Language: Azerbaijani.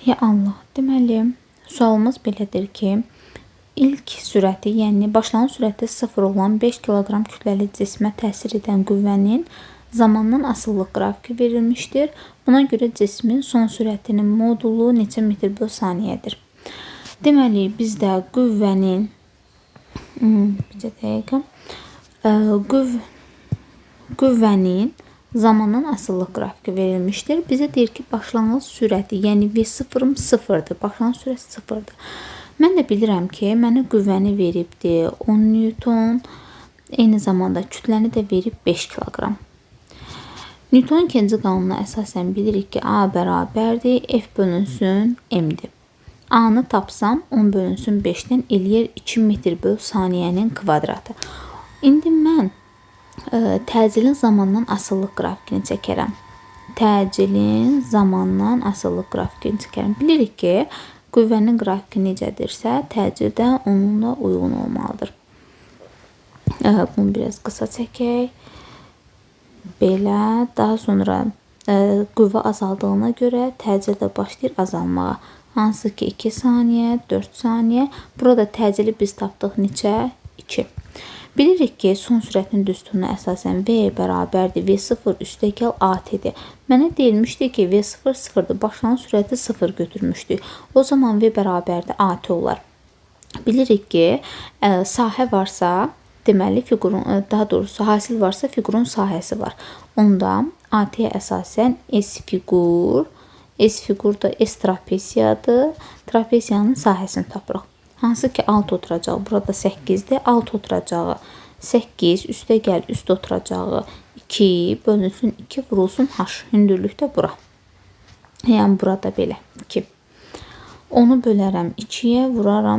Ya Allah, deməli, sualımız belədir ki, ilk sürəti, yəni başlanğıc sürəti 0 olan 5 kiloqram kütləli cismə təsir edən qüvvənin zamandan asılılıq qrafiki verilmişdir. Buna görə cismin son sürətinin modulu neçə metr bölü saniyədir? Deməli, bizdə qüvvənin bir dəqiqə qüvvənin zamandan asılılıq qrafiki verilmişdir. Bizə deyir ki, başlanğıc sürəti, yəni V0 sıfırdır. Başlanğıc sürəti sıfırdır. Mən də bilirəm ki, mənə qüvvəni veribdir 10 Newton, eyni zamanda kütləni də verib 5 kiloqram. Newtonun ikinci qanununa əsasən bilirik ki, A bərabərdir, F bölünsün M-dir. A-nı tapsam, 10 bölünsün 5-dən eləyir 2 metr bölü saniyənin kvadratı. İndi mən təcilin zamandan asılılıq qrafikini çəkərəm. Təcilin zamandan asılılıq qrafikini çəkərəm. Bilirik ki, qüvvənin qrafiki necədirsə, təcil də onunla uyğun olmalıdır. Bunu biraz qısa çəkək. Belə, daha sonra qüvvə azaldığına görə təcil də başlayır azalmağa. Hansı ki 2 saniyə, 4 saniyə. Burada təcili biz tapdıq neçə? 2. Bilirik ki, son sürətin düsturuna əsasən V bərabərdir, V0 üstəgəl AT-dir. Mənə deyilmişdi ki, V0 sıfırdır, başlanğıc sürəti 0 götürmüşdük. O zaman V bərabərdir, AT olar. Bilirik ki, sahə varsa, deməli fiqurun, daha doğrusu hasil varsa fiqurun sahəsi var. Onda AT-yə əsasən S fiqur da S trapesiyadır. Trapesiyanın sahəsini tapırıq. Hansı ki, alt oturacağı burada 8-dir. Alt oturacağı 8, üstə gəl, üst oturacağı 2, bölünsün 2, vurulsun H. Hündürlükdə bura. Yəni, burada belə 2. Onu bölərəm 2-yə, vuraram